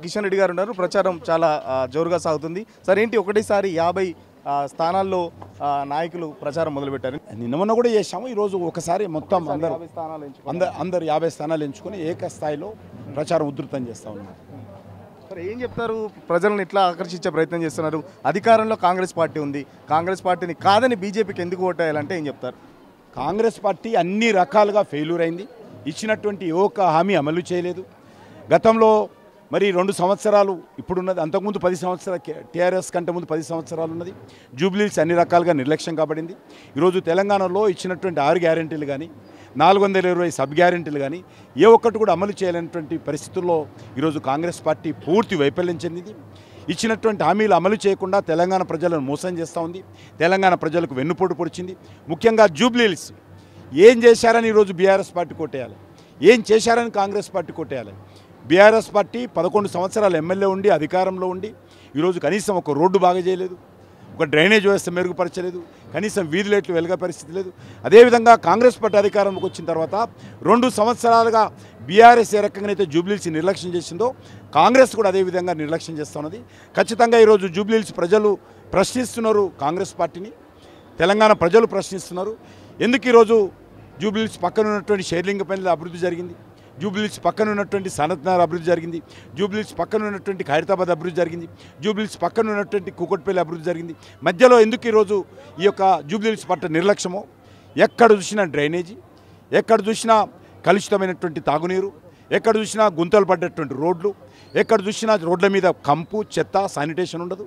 కిషన్ రెడ్డి గారు ఉన్నారు. ప్రచారం చాలా జోరుగా సాగుతుంది. సార్ ఏంటి ఒకటేసారి 50 స్థానాల్లో నాయకులు ప్రచారం మొదలుపెట్టారు. నిన్న మొన్న కూడా చేశాము. ఈరోజు ఒకసారి మొత్తం అందరు 50 స్థానాలు ఎంచుకొని ఏకస్థాయిలో ప్రచారం ఉధృతం చేస్తూ ఉన్నారు. మరి ఏం చెప్తారు? ప్రజలను ఎట్లా ఆకర్షించే ప్రయత్నం చేస్తున్నారు? అధికారంలో కాంగ్రెస్ పార్టీ ఉంది. కాంగ్రెస్ పార్టీని కాదని బీజేపీకి ఎందుకు ఓటేయాలంటే ఏం చెప్తారు? కాంగ్రెస్ పార్టీ అన్ని రకాలుగా ఫెయిల్యూర్ అయింది. ఇచ్చినటువంటి ఏ ఒక్క హామీ అమలు చేయలేదు. గతంలో మరి 2 సంవత్సరాలు ఇప్పుడున్నది, అంతకుముందు 10 సంవత్సరాలు టీఆర్ఎస్ కంటే ముందు 10 సంవత్సరాలు ఉన్నది. జూబ్లీహిల్స్ అన్ని రకాలుగా నిర్లక్ష్యం కాబడింది. ఈరోజు తెలంగాణలో ఇచ్చినటువంటి 6 గ్యారెంటీలు కానీ 420 సబ్ గ్యారెంటీలు కానీ ఏ ఒక్కటి కూడా అమలు చేయలేనటువంటి పరిస్థితుల్లో ఈరోజు కాంగ్రెస్ పార్టీ పూర్తి వైఫల్యం చెందింది. ఇచ్చినటువంటి హామీలు అమలు చేయకుండా తెలంగాణ ప్రజలను మోసం చేస్తూ ఉంది. తెలంగాణ ప్రజలకు వెన్నుపోటు పొడిచింది. ముఖ్యంగా జూబ్లీహిల్స్ ఏం చేశారని ఈరోజు బీఆర్ఎస్ పార్టీ కొట్టేయాలి, ఏం చేశారని కాంగ్రెస్ పార్టీ కొట్టేయాలి. బీఆర్ఎస్ పార్టీ 11 సంవత్సరాలు ఎమ్మెల్యే ఉండి అధికారంలో ఉండి ఈరోజు కనీసం ఒక రోడ్డు బాగా చేయలేదు, ఒక డ్రైనేజ్ వ్యవస్థ మెరుగుపరచలేదు, కనీసం వీధి లైట్లు వెలుగే పరిస్థితి లేదు. అదేవిధంగా కాంగ్రెస్ పార్టీ అధికారంలోకి వచ్చిన తర్వాత 2 సంవత్సరాలుగా బీఆర్ఎస్ ఏ రకంగానైతే జూబ్లీహిల్స్ నిర్లక్ష్యం చేసిందో కాంగ్రెస్ కూడా అదేవిధంగా నిర్లక్ష్యం చేస్తున్నది. ఖచ్చితంగా ఈరోజు జూబ్లీహిల్స్ ప్రజలు ప్రశ్నిస్తున్నారు కాంగ్రెస్ పార్టీని, తెలంగాణ ప్రజలు ప్రశ్నిస్తున్నారు. ఎందుకు ఈరోజు జూబ్లీహిల్స్ పక్కన ఉన్నటువంటి షేర్లింగపల్లి అభివృద్ధి జరిగింది, జూబ్లీహిల్స్ పక్కన ఉన్నటువంటి సనత్నగర్ అభివృద్ధి జరిగింది, జూబ్లీహిల్స్ పక్కన ఉన్నటువంటి ఖైరతాబాద్ అభివృద్ధి జరిగింది, జూబ్లీహిల్స్ పక్కన ఉన్నటువంటి కూకట్పల్లి అభివృద్ధి జరిగింది. మధ్యలో ఎందుకు ఈరోజు ఈ యొక్క జూబ్లీహిల్స్ పట్ల నిర్లక్ష్యమో? ఎక్కడ చూసినా డ్రైనేజీ, ఎక్కడ చూసినా కలుషితమైనటువంటి తాగునీరు, ఎక్కడ చూసినా గుంతలు పడ్డటువంటి రోడ్లు, ఎక్కడ చూసినా రోడ్ల మీద కంపు చెత్త శానిటేషన్ ఉండదు.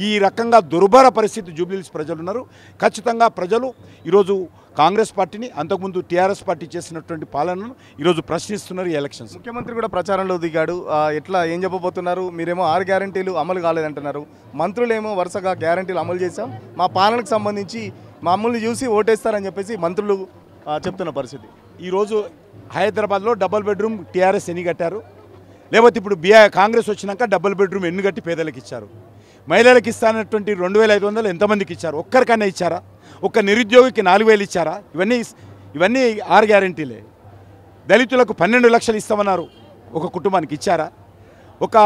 ఈ రకంగా దుర్భర పరిస్థితి జూబ్లీహిల్స్ ప్రజలు ఉన్నారు. ఖచ్చితంగా ప్రజలు ఈరోజు కాంగ్రెస్ పార్టీని, అంతకుముందు టీఆర్ఎస్ పార్టీ చేసినటువంటి పాలనను ఈరోజు ప్రశ్నిస్తున్నారు. ఈ ఎలక్షన్స్ ముఖ్యమంత్రి కూడా ప్రచారంలో దిగాడు. ఎట్లా ఏం చెప్పబోతున్నారు? మీరేమో 6 గ్యారెంటీలు అమలు కాలేదంటున్నారు, మంత్రులేమో వరుసగా గ్యారెంటీలు అమలు చేశాం, మా పాలనకు సంబంధించి మమ్మల్ని చూసి ఓటేస్తారని చెప్పేసి మంత్రులు చెప్తున్న పరిస్థితి. ఈరోజు హైదరాబాద్లో డబుల్ బెడ్రూమ్ టీఆర్ఎస్ ఎన్ని కట్టారు, లేకపోతే ఇప్పుడు కాంగ్రెస్ వచ్చినాక డబుల్ బెడ్రూమ్ ఎన్ని కట్టి పేదలకు ఇచ్చారు? మహిళలకు ఇస్తానటువంటి 2500 ఎంతమందికి ఇచ్చారు? ఒక్కరికన్నా ఇచ్చారా? ఒక్క నిరుద్యోగికి 4000 ఇచ్చారా? ఇవన్నీ 6 గ్యారెంటీలే. దళితులకు 12 లక్షలు ఇస్తామన్నారు, ఒక కుటుంబానికి ఇచ్చారా? ఒక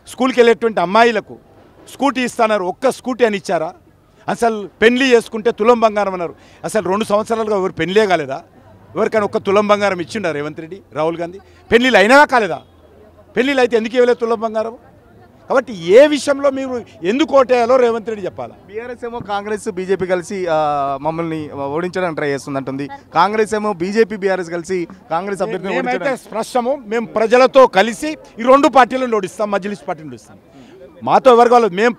స్కూల్కి వెళ్ళేటువంటి అమ్మాయిలకు స్కూటీ ఇస్తాన్నారు, ఒక్క స్కూటీ అని ఇచ్చారా? అసలు పెళ్లి చేసుకుంటే తులం బంగారం అన్నారు. అసలు 2 సంవత్సరాలుగా ఎవరు పెళ్లే కాలేదా? ఎవరికైనా ఒక్క తులం బంగారం ఇచ్చిండారు రేవంత్ రెడ్డి, రాహుల్ గాంధీ? పెళ్లిళ్ళు అయినా కాలేదా? పెళ్లిళ్ళు అయితే ఎందుకు ఇవ్వలేదు తులం బంగారం? కాబట్టి ఏ విషయంలో మీరు ఎందుకు ఓటేయాలో రేవంత్ రెడ్డి చెప్పాలా. బీఆర్ఎస్ ఏమో కాంగ్రెస్ బీజేపీ కలిసి మమ్మల్ని ఓడించడానికి ట్రై చేస్తుంది అంటుంది. కాంగ్రెస్ ఏమో బీజేపీ బీఆర్ఎస్ కలిసి కాంగ్రెస్ అభ్యర్థిని ఓడించడానికి స్పష్టము. మేము ప్రజలతో కలిసి ఈ 2 పార్టీలను ఓడిస్తాం, మజ్లిస్ పార్టీని ఓడిస్తాం. మాతో ఎవరు కావాలి? మేము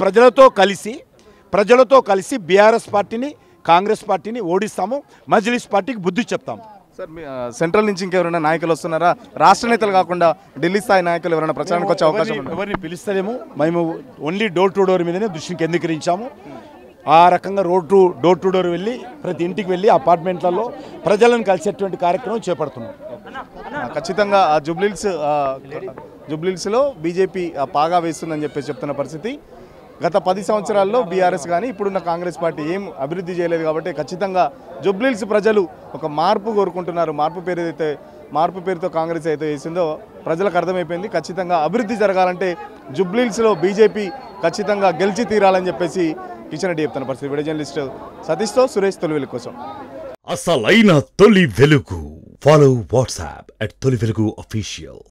ప్రజలతో కలిసి బీఆర్ఎస్ పార్టీని, కాంగ్రెస్ పార్టీని ఓడిస్తాము, మజ్లిస్ పార్టీకి బుద్ధి చెప్తాము. సార్ సెంట్రల్ నుంచి ఇంకెవరైనా నాయకులు వస్తున్నారా? రాష్ట్ర నేతలు కాకుండా ఢిల్లీ స్థాయి నాయకులు ఎవరైనా ప్రచారానికి వచ్చే అవకాశం ఉంది? ఎవరిని పిలుస్తలేము. మేము ఓన్లీ డోర్ టు డోర్ మీదనే దృష్టిని కేంద్రీకరించాము. ఆ రకంగా డోర్ టు డోర్ వెళ్ళి ప్రతి ఇంటికి వెళ్ళి అపార్ట్మెంట్లలో ప్రజలను కలిసేటువంటి కార్యక్రమం చేపడుతున్నాం. ఖచ్చితంగా జూబ్లీహిల్స్లో బీజేపీ పాగా వేస్తుందని చెప్పేసి చెప్తున్న పరిస్థితి. గత 10 సంవత్సరాల్లో బీఆర్ఎస్ కానీ ఇప్పుడున్న కాంగ్రెస్ పార్టీ ఏం అభివృద్ధి చేయలేదు. కాబట్టి ఖచ్చితంగా జూబ్లీహిల్స్ ప్రజలు ఒక మార్పు కోరుకుంటున్నారు. మార్పు పేరుతో కాంగ్రెస్ అయితే వేసిందో ప్రజలకు అర్థమైపోయింది. ఖచ్చితంగా అభివృద్ధి జరగాలంటే జూబ్లీహిల్స్లో బీజేపీ ఖచ్చితంగా గెలిచి తీరాలని చెప్పేసి కిషన్ రెడ్డి చెప్తున్న పరిస్థితి. వీడియో జర్నలిస్ట్ సతీష్తో సురేష్, తొలి వెలుగు కోసం. అసలైన తొలి వెలుగు. ఫాలో వాట్సాప్ @తొలి వెలుగు official.